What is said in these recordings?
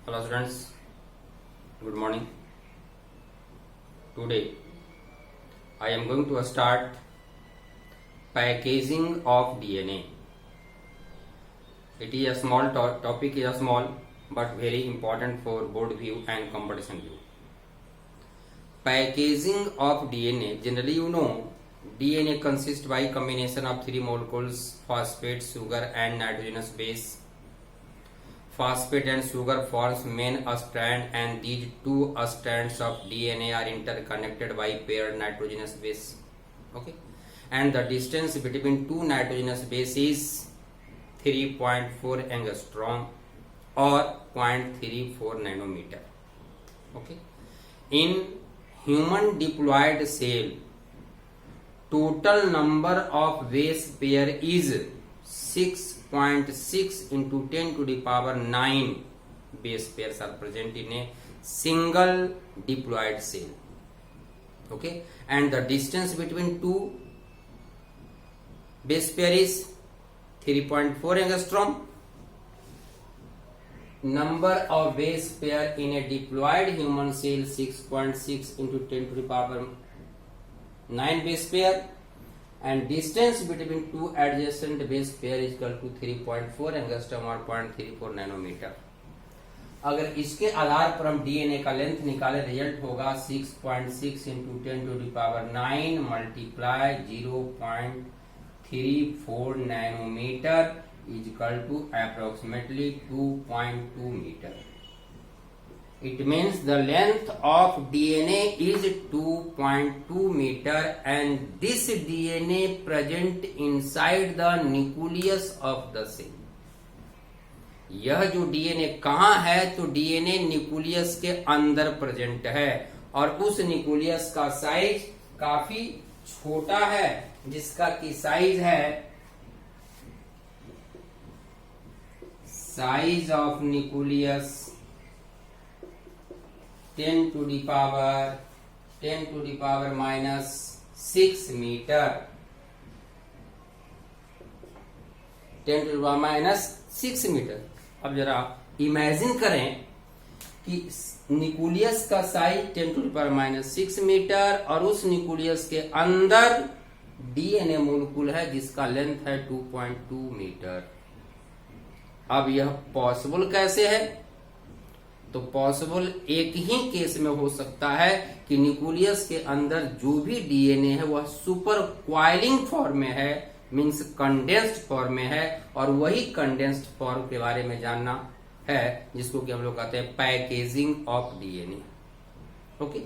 Hello students, good morning. Today I am going to start packaging of DNA. It is a small topic, is a small but very important for board view and competition view. Packaging of DNA, generally you know DNA consists by combination of three molecules, phosphate, sugar and nitrogenous base. Phosphate and sugar forms main strand and these two strands of DNA are interconnected by paired nitrogenous base. Okay, and the distance between two nitrogenous bases is 3.4 angstrom or 0.34 nanometer. Okay, in human diploid cell, total number of base pair is 6.6 into 10 to the power 9 base pairs are present in a single diploid cell. Okay, and the distance between two base pair is 3.4 angstrom. Number of base pair in a diploid human cell 6.6 into 10 to the power 9 base pair, and distance between two adjacent base pair is equal to 3.4 angstrom और 0.34 nanometre. अगर इसके आधार पर हम DNA का length निकाले, result होगा 6.6 into 10 to the power 9 multiply 0.34 nanometer is equal to approximately 2.2 meter. It means the length of DNA is 2.2 meter and this DNA present inside the nucleus of the cell. यह जो DNA कहाँ है, तो DNA nucleus के अंदर present है और उस न्यूक्लियस का साइज काफी छोटा है, जिसका की साइज है size of nucleus 10 to the power minus 6 meter. 10 to the power minus 6 meter. अब जरा इमेजिन करें कि न्यूक्लियस का size 10 to the power minus 6 metre और उस न्यूक्लियस के अंदर डीएनए मोलिक्यूल है जिसका लेंथ है 2.2 मीटर. अब यह पॉसिबल कैसे है? तो पॉसिबल एक ही केस में हो सकता है कि न्यूक्लियस के अंदर जो भी डीएनए है वह सुपर क्वाइलिंग फॉर्म में है, मींस कंडेंस्ड फॉर्म में है, और वही कंडेंस्ड फॉर्म के बारे में जानना है जिसको कि हम लोग कहते हैं पैकेजिंग ऑफ डीएनए. ओके,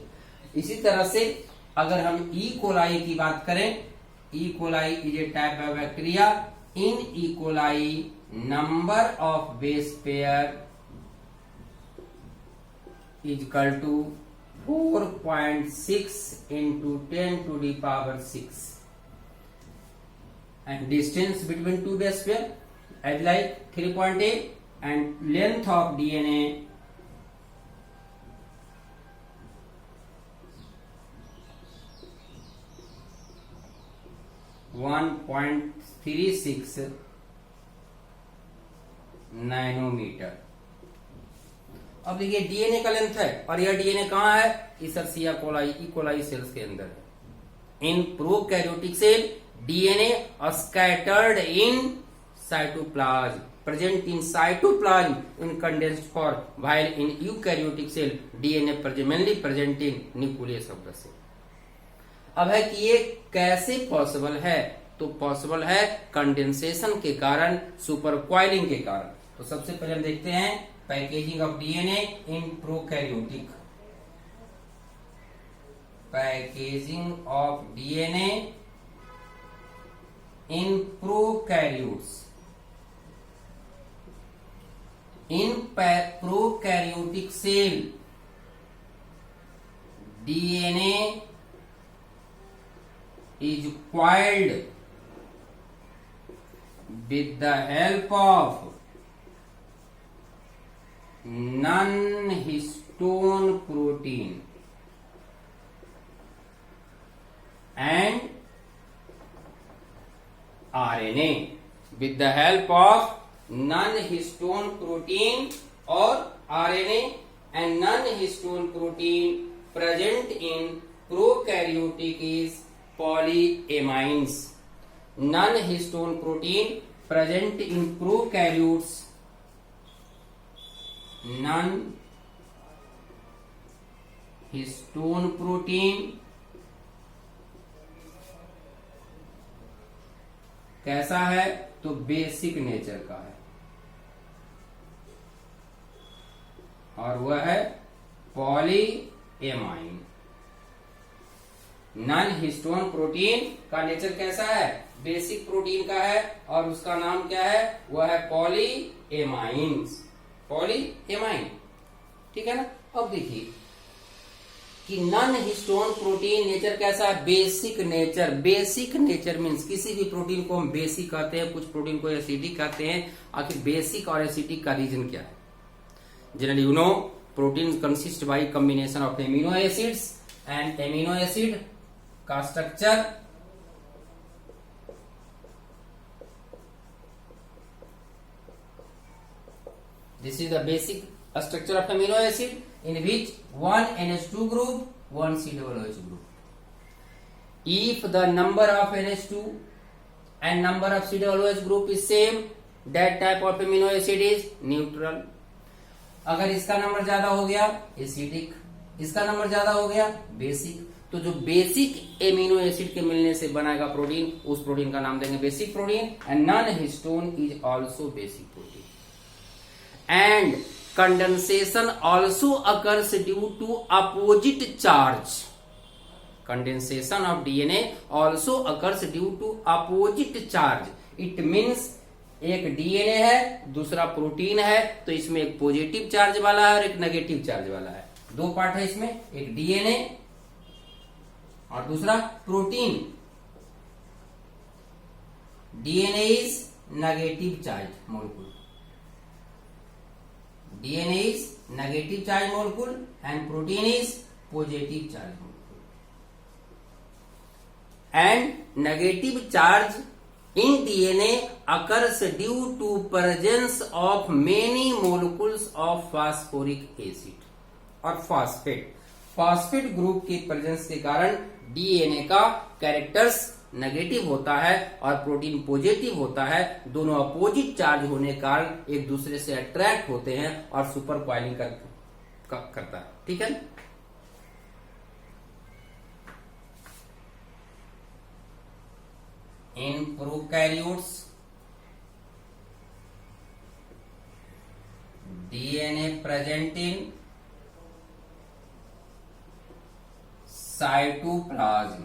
इसी तरह से अगर हम ई कोलाई की बात करें, E coli is a type of bacteria. In E coli number of base pair is equal to 4.6 into 10 to the power 6 and distance between two base pair as like 3.8 and length of DNA (1.36 nanometer. अब देखिए DNA का length है और यह DNA कहाँ है? Escherichia coli E coli cells के अंदर है. In prokaryotic cell DNA scattered in cytoplasm, present in cytoplasm in condensed form, while in eukaryotic cell DNA mainly present in nucleus of the cell. अब है कि ये कैसे पॉसिबल है? तो पॉसिबल है कंडेंसेशन के कारण, सुपर क्वाइलिंग के कारण. तो सबसे पहले हम देखते हैं packaging of DNA in prokaryotic. Packaging of DNA in prokaryotes. In prokaryotic cell DNA is coiled with the help of non-histone protein and RNA. With the help of non-histone protein और RNA non-histone protein present in prokaryotic is polyamines. Non-histone protein present in prokaryotes, non-histone protein कैसा है? तो basic nature का है, और वह है पॉलीएमाइन। Non histone protein का नेचर कैसा है? बेसिक प्रोटीन का है, और उसका नाम क्या है? वह है पॉलीएमाइंस, पॉलीएमाइन। ठीक है ना? अब देखिए कि नॉन हिस्टोन प्रोटीन नेचर कैसा है? Basic nature. Basic nature means किसी भी प्रोटीन को हम बेसिक कहते हैं, कुछ प्रोटीन को एसिडिक कहते हैं। आखिर बेसिक और एसिडिक का रीजन क्या है? Generally you know protein consist by combination of amino acids, and amino acid का structure this is the basic structure of amino acid, in which one NH2 group, one COOH group. If the number of NH2 and number of COOH group is same, that type of amino acid is neutral. अगर इसका number ज्यादा हो गया acidic, इसका number ज्यादा हो गया basic. तो जो बेसिक एमिनो एसिड के मिलने से बनाएगा प्रोटीन, उस प्रोटीन का नाम देंगे basic protein. And non histone is also basic protein. And condensation also occurs due to opposite charge. Condensation of DNA also occurs due to opposite charge. It means एक DNA है, दूसरा protein है, तो इसमें एक पॉजिटिव चार्ज वाला है और एक नेगेटिव चार्ज वाला है। दो पार्ट है इसमें, एक डीएनए और दूसरा protein. DNA is negative charge molecule, DNA is negative charge molecule and protein is positive charge molecule. And negative charge in DNA occurs due to presence of many molecules of phosphoric acid और phosphate. Phosphate group के presence के कारण DNA का characters negative होता है और protein positive होता है। दोनों अपोजिट चार्ज होने के कारण एक दूसरे से अट्रैक्ट होते हैं और सुपर कॉइलिंग करता है। ठीक है? In prokaryotes DNA present in cytoplasm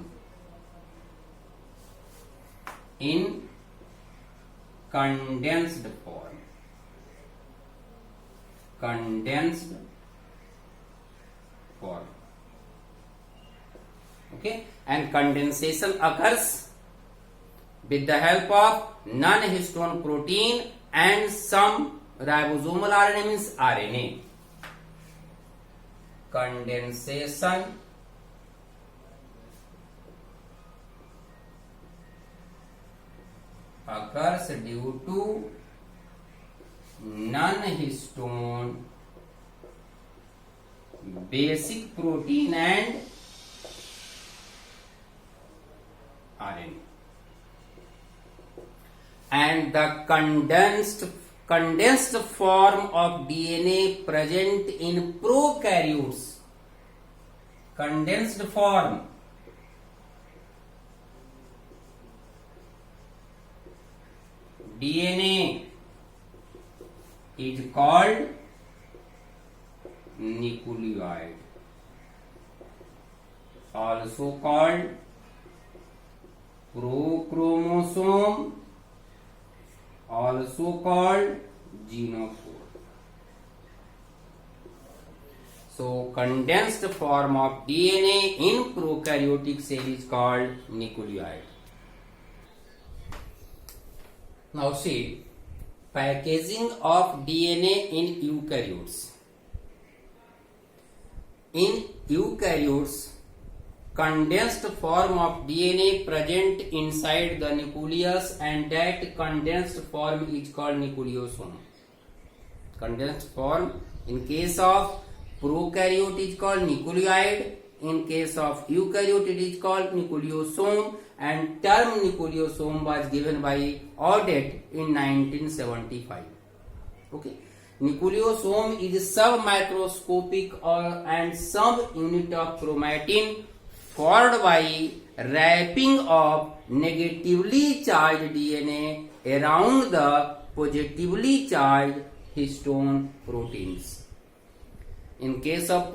in condensed form, okay, and condensation occurs with the help of non-histone protein and some ribosomal RNA means RNA. Condensation occurs due to non-histone basic protein and RNA, and the condensed form of DNA present in prokaryotes. Condensed form DNA is called nucleoid, also called prochromosome, also called genophore. So condensed form of DNA in prokaryotic cell is called nucleoid. Now see, packaging of DNA in eukaryotes. In eukaryotes, condensed form of DNA present inside the nucleus, and that condensed form is called nucleosome. Condensed form in case of prokaryote is called nucleoid. In case of eukaryote it is called nucleosome, and term nucleosome was given by Audet in 1975. Okay, nucleosome is submicroscopic and sub-unit of chromatin formed by wrapping of negatively charged DNA around the positively charged histone proteins. In case of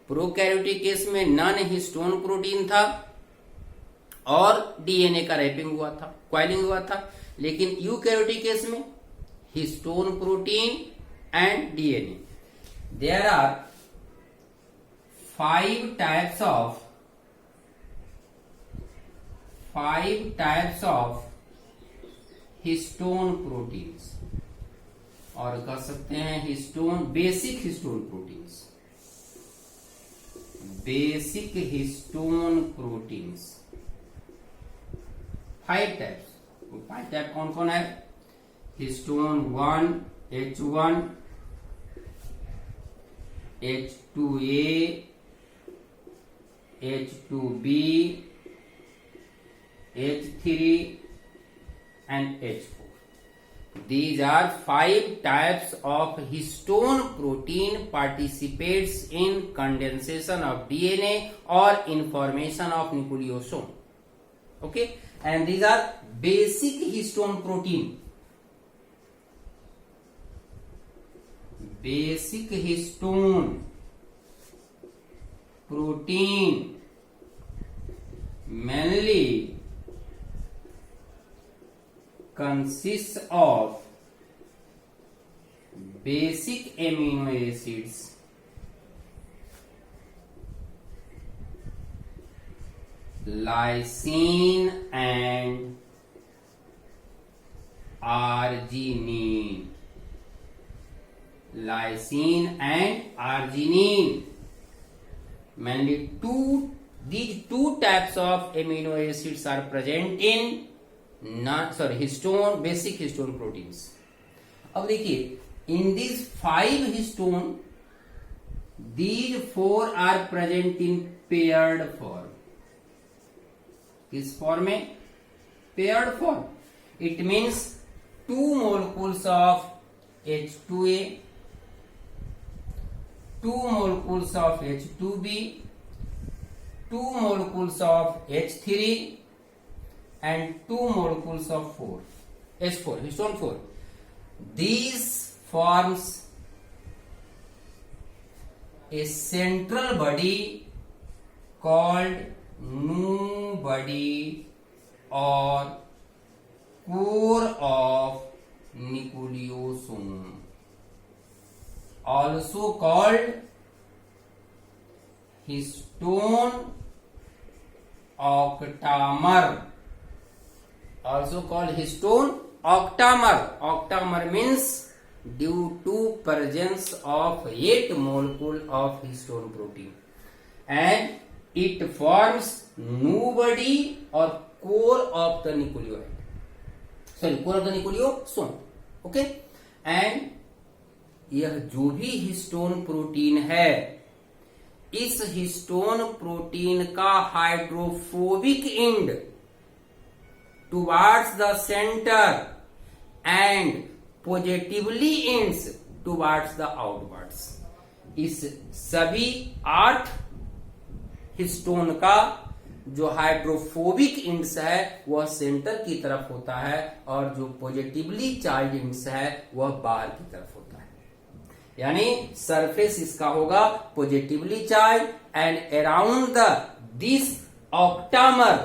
prokaryotic case में non histone protein था और DNA का wrapping हुआ था, coiling हुआ था। लेकिन eukaryotic case में histone protein and DNA. There are 5 types of histone proteins, और कह सकते हैं histone basic histone proteins. Basic histone proteins 5 types. 5 type कौन कौन है? Histone 1, H1, H2A, H2B, H3 and H4. These are 5 types of histone protein participates in condensation of DNA or information of nucleosome. Okay, and these are basic histone protein. Basic histone protein mainly consists of basic amino acids, lysine and arginine. Lysine and arginine. Mainly these two types of amino acids are present in histone, basic histone proteins. अब देखिए, in these 5 histone, these 4 are present in paired form. किस form में? Paired form. It means 2 molecules of H2A, 2 molecules of H2B, 2 molecules of H3 and 2 molecules of H4, histone 4. These forms a central body called new body or core of nucleosome, also called histone octamer. Also called histone octamer. Octamer means due to presence of 8 molecule of histone protein, and it forms new body or core of the nucleoid. Sorry, core of the nucleosome. Okay, and यह जो भी histone protein है, इस histone protein का hydrophobic and towards the center and positively ends towards the outwards. इस सभी 8 histone का जो हाइड्रोफोबिक इंड्स है वह सेंटर की तरफ होता है, और जो पॉजिटिवली चार्ज इंड्स है वह बाहर की तरफ होता है। यानी सरफेस इसका होगा positively charge, and around this octamer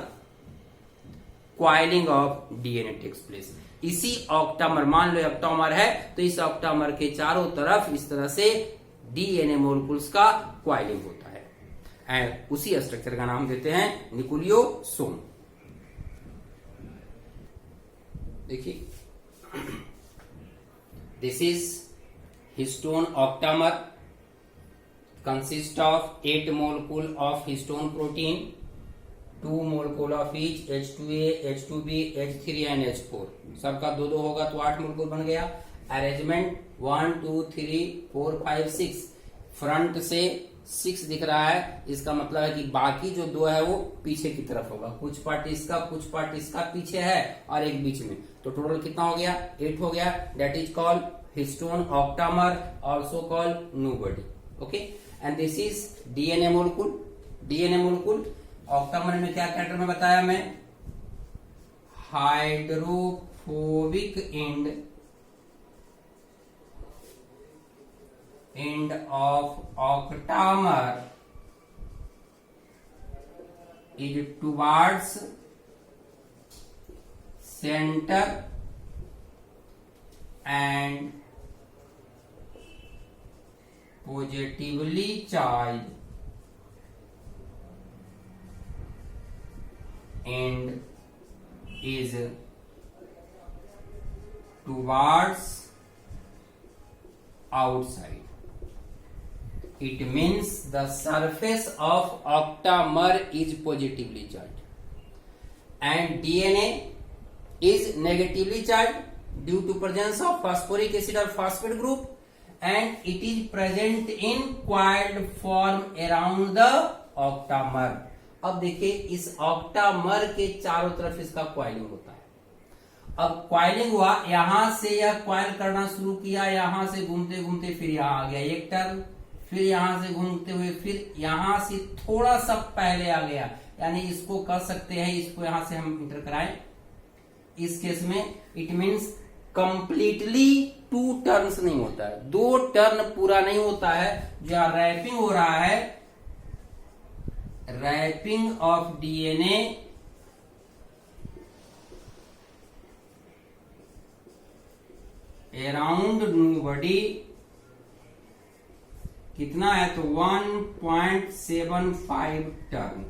coiling of DNA takes place. इसी ऑक्टामर, मान लो ऑक्टामर है तो इस ऑक्टामर के चारों तरफ इस तरह से डीएनए मॉलिक्यूल्स का क्वाइलिंग होता है, एंड उसी स्ट्रक्चर का नाम देते हैं न्यूक्लियोसोम। देखिए, this is histone octamer, consist of 8 molecule of histone protein, 2 molecule of each, H2A, H2B, H3 and H4। सबका 2-2 होगा तो 8 मोलिक्यूल बन गया। अरेंजमेंट 1 2 3 4 5 6, फ्रंट से 6 दिख रहा है, इसका मतलब है कि बाकी जो 2 है वो पीछे की तरफ होगा, कुछ पार्ट इसका पीछे है और एक बीच में, तो टोटल कितना हो गया 8 हो गया। That is called histone octamer, also called nobody. Okay, and this is DNA molecule. Octamer में क्या कैरेक्टर में बताया मैं, hydrophobic end of octamer is towards center and positively charged end is towards outside. It means the surface of octamer is positively charged and DNA is negatively charged due to presence of phosphoric acid or phosphate group, and it is present in coiled form around the octamer. अब देखिए इस octamer के चारों तरफ इसका coiling होता है। अब कॉइलिंग हुआ, यहां से यह कॉइल करना शुरू किया, यहां से घूमते घूमते फिर यहां आ गया एक टर्न, फिर यहां से घूमते हुए फिर यहां से थोड़ा सा पहले आ गया, यानी इसको कर सकते हैं, इसको यहां से हम इंटर कराएं। इस केस में इट मीन्स कंप्लीटली 2 टर्न्स नहीं होता है, 2 टर्न पूरा नहीं होता है। जहां रैपिंग हो रहा है, wrapping of DNA around nobody कितना है, तो 1.75 टर्न,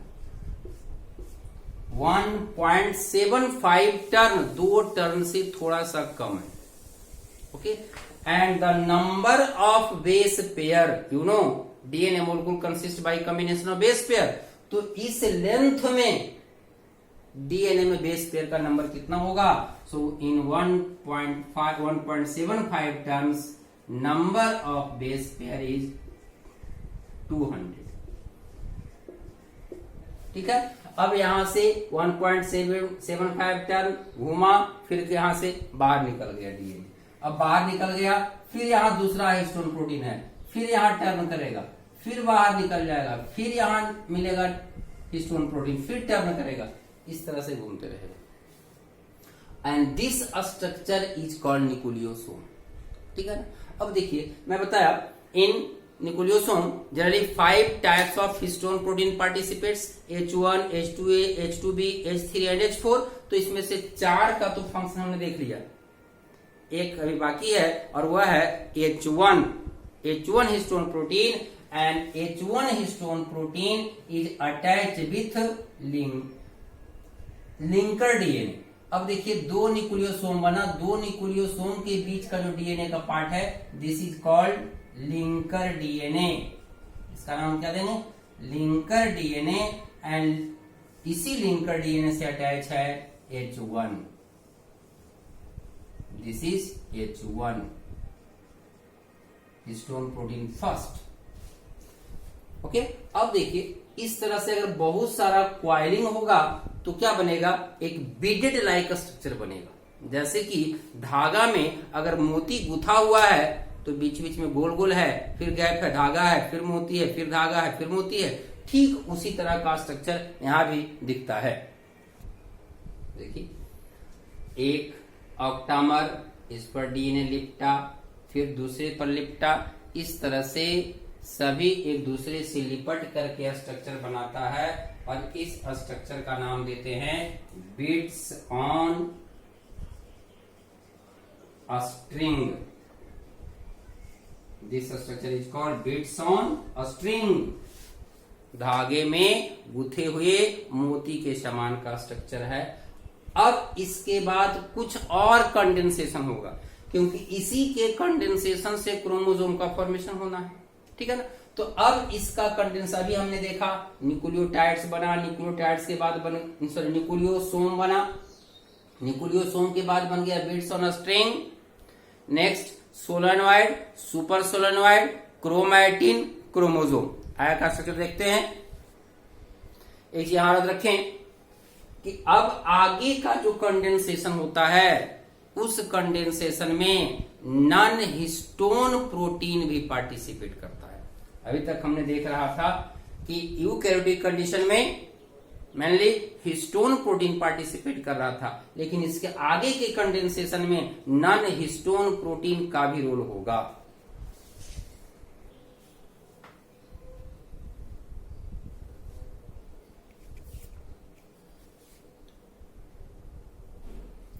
1.75 टर्न, 2 टर्न से थोड़ा सा कम है। Okay, and the number of base pair, you know DNA molecule consist by combination of base pair, तो इस लेंथ में डीएनए में बेस पेयर का नंबर कितना होगा, सो इन 1.75 turns number of base pair is 200। ठीक है, अब यहां से 1.75 टर्न घूमा, फिर यहां से बाहर निकल गया डीएनए। अब बाहर निकल गया, फिर यहां दूसरा हिस्टोन प्रोटीन है, फिर यहां टर्न करेगा, फिर बाहर निकल जाएगा, फिर यहां मिलेगा हिस्टोन प्रोटीन, फिर टर्न करेगा, इस तरह से घूमते रहेगा। And this structure is called nucleosome. ठीक है ना, अब देखिए मैं बताया in nucleosome generally 5 types of histone protein participates, H1, H2A, H2B, H3 and H4। तो इसमें से 4 का तो फंक्शन हमने देख लिया, एक अभी बाकी है और वह है H1 histone protein, and H1 histone protein is attach with linker DNA. अब देखिए 2 न्यूक्लियोसोम बना, 2 न्यूक्लियोसोम के बीच का जो डीएनए का पार्ट है, this is called linker DNA. इसका नाम क्या देंगे, लिंकर डीएनए, एंड इसी लिंकर डीएनए से अटैच है H1, this is H1 histone protein first. Okay, अब देखिए इस तरह से अगर बहुत सारा क्वाइलिंग होगा तो क्या बनेगा, एक बीडेड लाइक स्ट्रक्चर बनेगा। जैसे कि धागा में अगर मोती गुथा हुआ है तो बीच बीच में गोल गोल है, फिर गैप है, धागा है, फिर मोती है, फिर धागा है, फिर मोती है, ठीक उसी तरह का स्ट्रक्चर यहां भी दिखता है। देखिए एक ऑक्टामर, इस पर डीएनए लिपटा, फिर दूसरे पर लिपटा, इस तरह से सभी एक दूसरे से लिपट करके स्ट्रक्चर बनाता है, और इस स्ट्रक्चर का नाम देते हैं beads on a string. This structure is called beads on a string. धागे में गुथे हुए मोती के समान का स्ट्रक्चर है। अब इसके बाद कुछ और कंडेंसेशन होगा, क्योंकि इसी के कंडेंसेशन से क्रोमोसोम का फॉर्मेशन होना है। ठीक है ना, तो अब इसका कंडेंस अभी हमने देखा, न्यूक्लियोटाइड्स बना, न्यूक्लियोटाइड्स के बाद न्यूक्लियोसोम बना, न्यूक्लियोसोम के बाद बन गया beads on a string, next solenoid, super solenoid, chromatin, chromosome. आया का स्ट्रक्चर देखते हैं। एक यहां याद रखें कि अब आगे का जो कंडेंसेशन होता है उस कंडेंसेशन में नॉन हिस्टोन प्रोटीन भी पार्टिसिपेट करता है। अभी तक हमने देख रहा था कि यूकैरियोटिक कंडीशन में मेनली हिस्टोन प्रोटीन पार्टिसिपेट कर रहा था, लेकिन इसके आगे के कंडेंसेशन में नॉन हिस्टोन प्रोटीन का भी रोल होगा।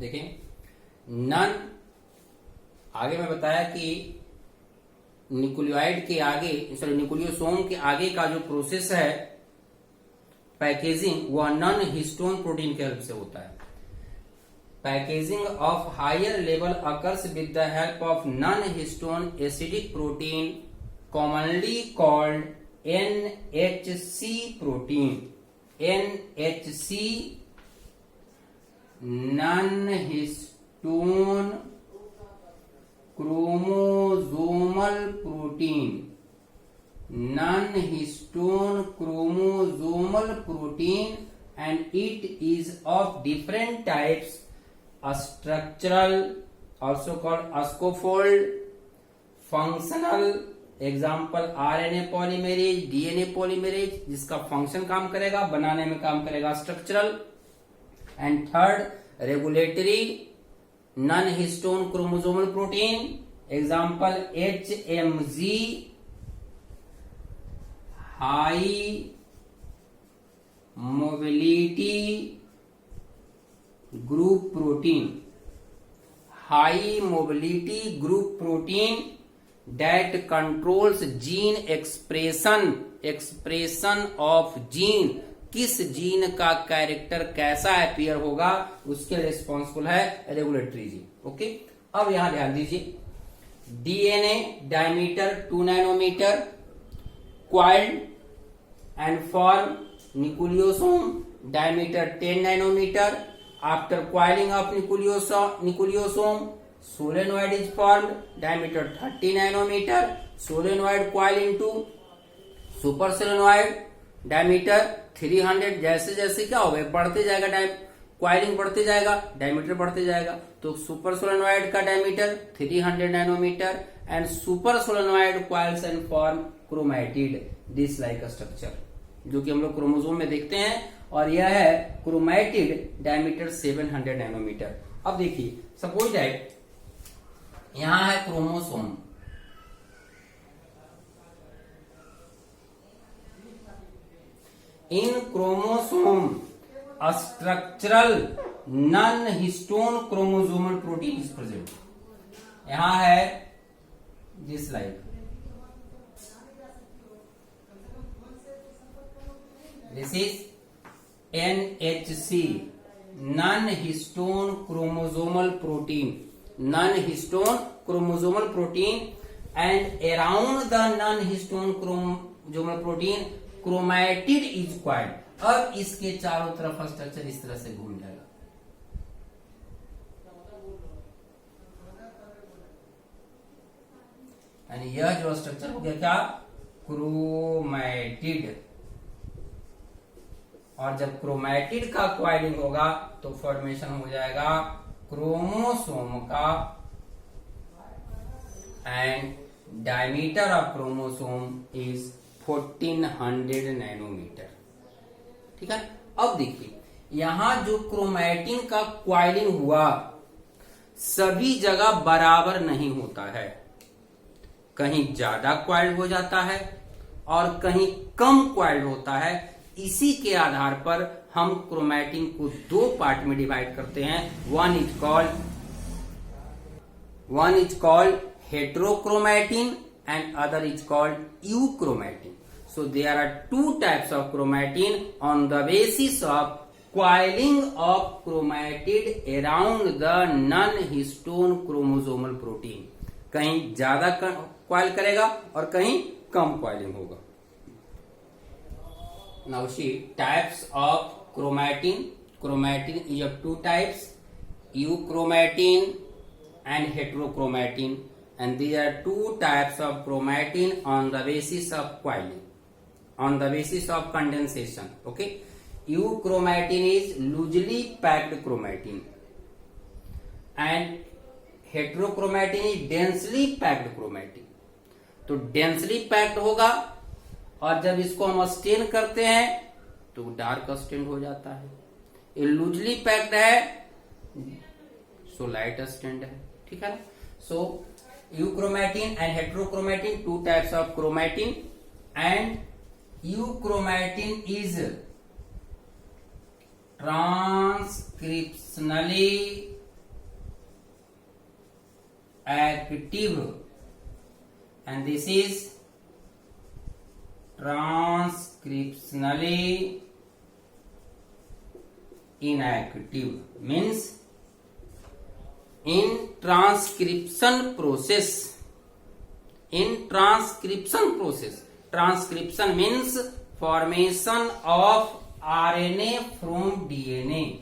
देखें नॉन, आगे मैं बताया कि न्यूक्लियोइड के आगे, सॉरी न्यूक्लियोसोम के आगे का जो प्रोसेस है पैकेजिंग, वह नॉन हिस्टोन प्रोटीन के हेल्प से होता है। Packaging of higher level occurs with the help of non histone acidic protein commonly called NHC protein. NHC non histone chromosomal protein, non histone chromosomal protein, and it is of different types, structural, also called scaffold, functional, example RNA polymerase, DNA polymerase, जिसका function काम करेगा, बनाने में काम करेगा structural, and third regulatory non histone chromosomal protein, example HMG, high mobility group protein, high mobility group protein that controls gene expression of gene, किस gene का character कैसा अपीयर होगा उसके रिस्पॉन्सिबल है रेगुलेटरी जीन। ओके, अब यहां ध्यान दीजिए, DNA diameter 2 nanometer, coiled and form nucleosome diameter 10 nanometer. After coiling of nucleosome solenoid is formed diameter 30 nanometer. Solenoid coil into super solenoid diameter 300। जैसे जैसे क्या होगा, बढ़ते जाएगा, क्वाइलिंग बढ़ते जाएगा, डायमीटर बढ़ते जाएगा। तो सुपर सोलेनॉइड का diameter 300 nanometer and super solenoid coils and form chromatid this like structure, जो कि हम लोग क्रोमोसोम में देखते हैं, और यह है क्रोमैटिड डायमीटर 700 नैनोमीटर। अब देखिए सपोज दैट यहां है chromosome, in chromosome structural non histone chromosomal protein is present. यहां है this like, this is NHC non histone chromosomal protein, non histone chromosomal protein, and around the non histone chromosomal protein chromatid is coiled. अब इसके चारों तरफ structure इस तरह से घूम जाएगा। यानी यह जो स्ट्रक्चर हो गया क्या, क्रोमैटिड। और जब क्रोमैटिड का क्वाइलिंग होगा तो फॉर्मेशन हो जाएगा क्रोमोसोम का, and diameter of chromosome is 1400 nanometer. ठीक है, अब देखिए यहां जो क्रोमैटिन का क्वाइलिंग हुआ सभी जगह बराबर नहीं होता है, कहीं ज्यादा क्वाइल्ड हो जाता है और कहीं कम क्वाइल्ड होता है। इसी के आधार पर हम क्रोमैटिन को दो पार्ट में डिवाइड करते हैं। One is called heterochromatin and other is called euchromatin. So there are two types of chromatin on the basis of coiling of chromatid around the non-histone chromosomal protein. कहीं ज्यादा coil करेगा और कहीं कम coiling होगा। Now see types of chromatin. Chromatin is of two types, euchromatin and heterochromatin, and there are two types of chromatin on the basis of coiling, on the basis of condensation. Okay, euchromatin is loosely packed chromatin and heterochromatin is densely packed chromatin. तो densely packed होगा और जब इसको हम stand करते हैं तो dark stand हो जाता है। ये लूजली पैक्ड है सो लाइट स्टेन है, ठीक है ना। सो euchromatin and heterochromatin, two types of chromatin, and euchromatin is transcriptionally active, and this is transcriptionally inactive, means in transcription process, transcription means formation of RNA from DNA।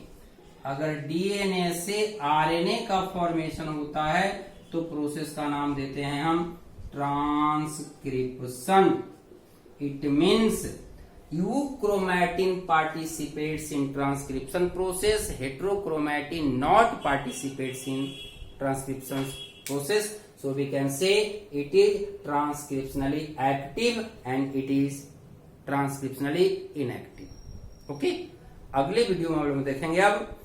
अगर DNA से RNA का formation होता है तो process का नाम देते हैं हम transcription. It means euchromatin participates in transcription process, heterochromatin not participates in transcription process, so we can say it is transcriptionally active and it is transcriptionally inactive। Okay, अगले वीडियो में हम लोग देखेंगे अब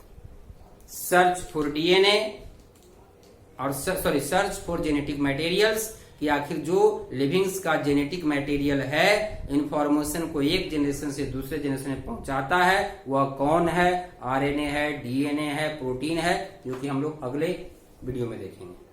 सर्च फॉर डीएनए और search for genetic materials, कि आखिर जो लिविंग्स का जेनेटिक मटेरियल है इंफॉर्मेशन को एक जनरेशन से दूसरे जनरेशन में पहुंचाता है वह कौन है, आरएनए है, डीएनए है, प्रोटीन है, जो कि हम लोग अगले वीडियो में देखेंगे।